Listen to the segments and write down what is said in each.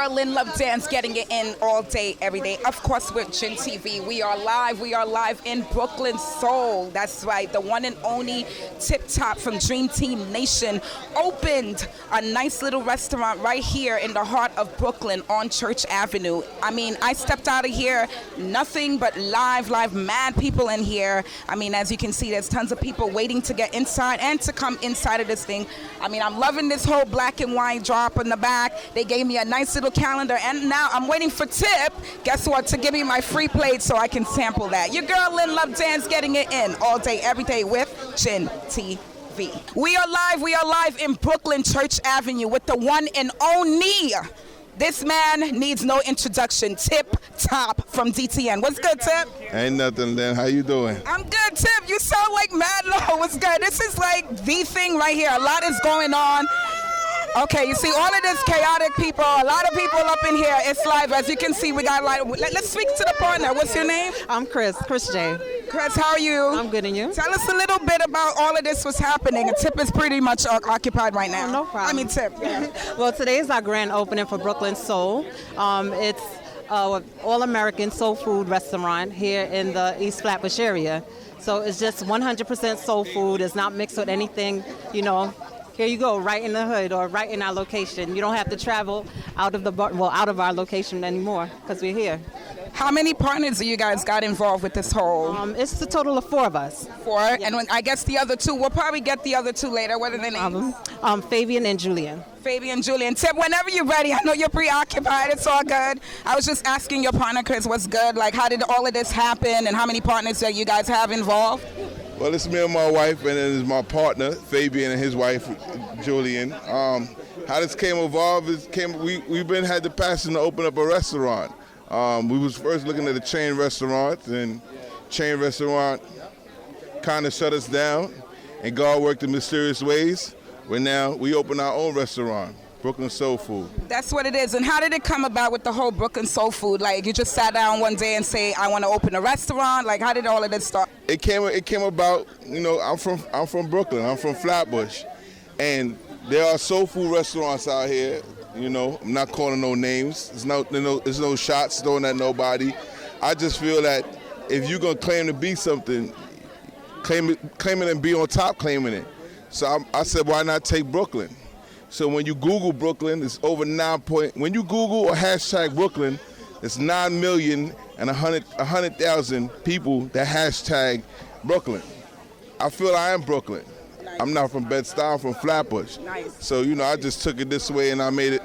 girl, Lynn Love Dance, getting it in all day, every day. Of course, with Gin TV. We are live. We are live in Brooklyn Soul. That's right. The one and only Tip Top from Dream Team Nation opened a nice little restaurant right here in the heart of Brooklyn on Church Avenue. I mean, I stepped out of here, nothing but live, mad people in here. I mean, as you can see, there's tons of people waiting to get inside and to come inside of this thing. I mean, I'm loving this whole black and white drop in the back. They gave me a nice little calendar, and now I'm waiting for Tip, guess what, to give me my free plate so I can sample that. Your girl, Lynn Love Dance, getting it in all day, every day with Gin TV. We are live in Brooklyn, Church Avenue with the one and only. This man needs no introduction. Tip Top from DTN. What's good, Tip? Ain't nothing, Lynn. How you doing? I'm good, Tip. You sound like mad low. What's good? This is like the thing right here. A lot is going on. Okay, you see all of this chaotic people, a lot of people up in here. It's live. As you can see, we got a lot of, let's speak to the partner. What's your name? I'm Chris J. Chris, how are you? I'm good, and you? Tell us a little bit about all of this what's happening. Tip is pretty much occupied right now. Oh, no problem. I mean, Tip. Yeah. Well, today is our grand opening for Brooklyn Soul. It's all-American soul food restaurant here in the East Flatbush area. So it's just 100% soul food. It's not mixed with anything, you know. Here you go, right in the hood or right in our location. You don't have to travel out of our location anymore because we're here. How many partners do you guys got involved with this whole? It's a total of 4 of us. 4, yeah. And I guess the other 2, we'll probably get the other 2 later. What are their names? Fabian and Julian. Fabian, Julian. Tip, whenever you're ready. I know you're preoccupied. It's all good. I was just asking your partner, Chris, what's good? Like, how did all of this happen, and how many partners that you guys have involved? Well, it's me and my wife, and it is my partner, Fabian, and his wife, Julian. How this came evolved is we've had the passion to open up a restaurant. We was first looking at a chain restaurant, and chain restaurant kind of shut us down, and God worked in mysterious ways. Where now we open our own restaurant, Brooklyn Soul Food. That's what it is. And how did it come about with the whole Brooklyn Soul Food? Like, you just sat down one day and say, I want to open a restaurant? Like, how did all of this start? It came about, you know, I'm from Brooklyn. I'm from Flatbush. And there are soul food restaurants out here. You know, I'm not calling no names. There's no shots thrown at nobody. I just feel that if you're going to claim to be something, claim it and be on top claiming it. So I said, why not take Brooklyn? So when you Google Brooklyn, it's over 9 point. When you Google or hashtag Brooklyn, it's 9,100,000 people that hashtag Brooklyn. I feel I am Brooklyn. Nice. I'm not from Bed-Stuy, I'm from Flatbush. Nice. So you know, I just took it this way, and I made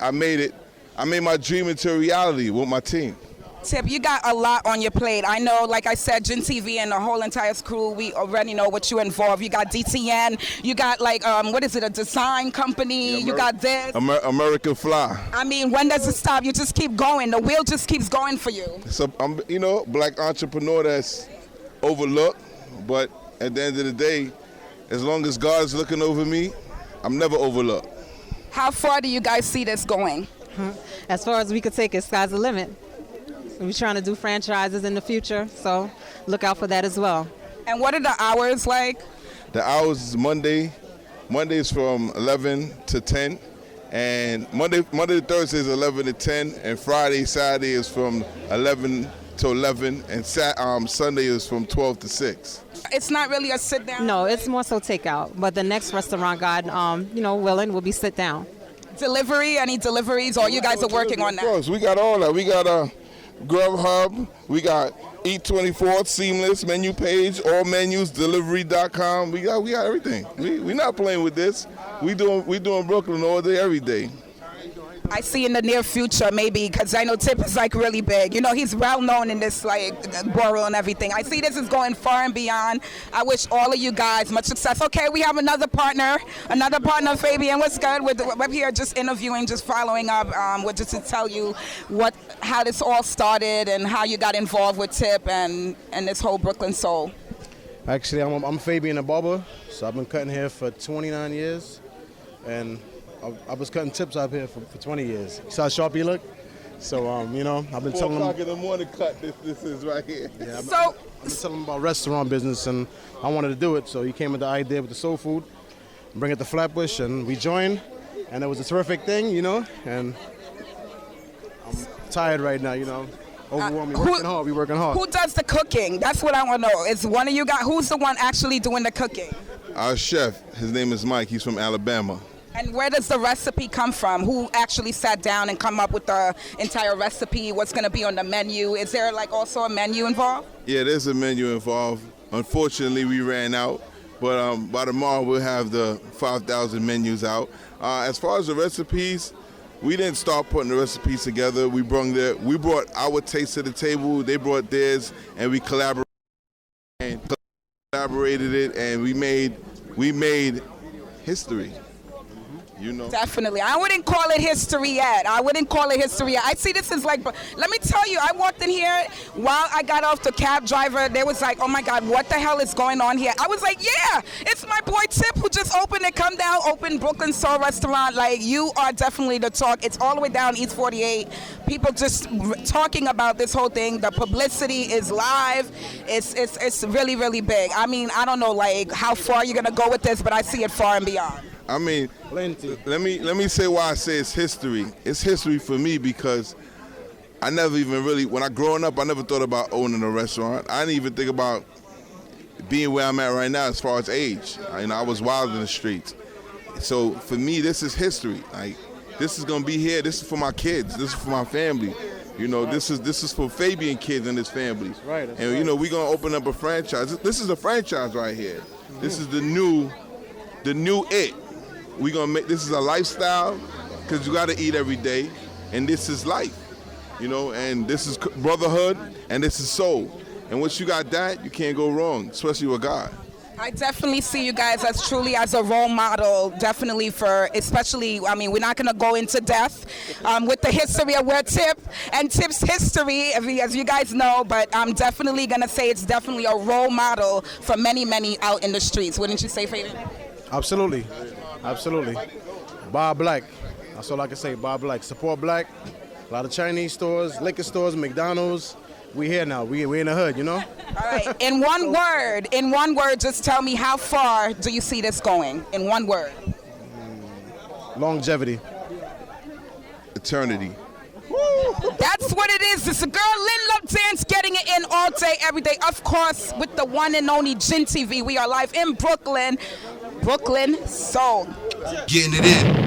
my dream into a reality with my team. Tip, you got a lot on your plate. I know, like I said, Gin TV and the whole entire crew, we already know what you involve. You got DTN, you got like, what is it, a design company, you got this. American Fly. I mean, when does it stop? You just keep going. The wheel just keeps going for you. So I'm, you know, black entrepreneur that's overlooked, but at the end of the day, as long as God's looking over me, I'm never overlooked. How far do you guys see this going? As far as we could take it, sky's the limit. We're trying to do franchises in the future, so look out for that as well. And what are the hours like? The hours is Monday is from 11 to 10, and Monday to Thursday is 11 to 10, and Saturday is from 11 to 11, and Sunday is from 12 to 6. It's not really a sit down? No, it's more so takeout, but the next restaurant, God, willing, will be sit down. Delivery, any deliveries, or you guys are working on that? Of course, we got all that. We got Grubhub, we got Eat24, Seamless, menu page, all menus, delivery.com. We got everything. We not playing with this. We doing Brooklyn all day, every day. I see in the near future, maybe, because I know Tip is like really big. You know, he's well known in this like borough and everything. I see this is going far and beyond. I wish all of you guys much success. Okay, we have another partner, Fabian. What's good? We're here just interviewing, just following up, just to tell you how this all started and how you got involved with Tip and this whole Brooklyn Soul. Actually, I'm Fabian the barber, so I've been cutting hair for 29 years, and I was cutting tips up here for 20 years. See how sharp you look? So, I've been telling them. 4 o'clock in the morning cut this is right here. Yeah, I've been telling them about restaurant business, and I wanted to do it. So he came with the idea with the soul food, bring it to Flatbush, and we joined, and it was a terrific thing, and tired right now, you know. Overwhelming. We working hard. Who does the cooking? That's what I want to know. Is one of you guys, who's the one actually doing the cooking? Our chef, his name is Mike. He's from Alabama. And where does the recipe come from? Who actually sat down and come up with the entire recipe? What's going to be on the menu? Is there like also a menu involved? Yeah, there's a menu involved. Unfortunately, we ran out, but by tomorrow we'll have the 5,000 menus out. As far as the recipes, we didn't start putting the recipes together. We brought our taste to the table. They brought theirs, and we collaborated it, and we made history. You know. Definitely. I wouldn't call it history yet. I see this as like, let me tell you, I walked in here while I got off the cab driver. They was like, oh my God, what the hell is going on here? I was like, yeah, it's my boy Tip who just opened it. Come down, open Brooklyn Soul Restaurant. Like, you are definitely the talk. It's all the way down East 48. People just talking about this whole thing. The publicity is live. It's really, really big. I mean, I don't know like how far you're going to go with this, but I see it far and beyond. I mean, let me say why I say it's history. It's history for me because I never even really, when I growing up, I never thought about owning a restaurant. I didn't even think about being where I'm at right now as far as age. I was wild in the streets. So for me, this is history. Like, this is gonna be here. This is for my kids. This is for my family. You know, this is for Fabian kids and his families. Right. And you know, we're gonna open up a franchise. This is a franchise right here. This is the new it. We're gonna make this is a lifestyle because you got to eat every day, and this is life, you know. And this is brotherhood, and this is soul. And once you got that, you can't go wrong, especially with God. I definitely see you guys as truly as a role model, definitely for, especially, I mean, we're not going to go into depth with the history of where Tip and Tip's history, as you guys know, but I'm definitely going to say it's definitely a role model for many, many out in the streets. Wouldn't you say, Fabian? Absolutely. Buy black. That's all I can say. Buy black. Support black. A lot of Chinese stores, liquor stores, McDonald's. We here now. We in the hood, you know? All right. In one word, just tell me how far do you see this going? In one word. Longevity. Eternity. That's what it is. It's a girl, Lynn Love Dance, getting it in all day, every day. Of course, with the one and only Gin TV. We are live in Brooklyn. Brooklyn Soul. Getting it in.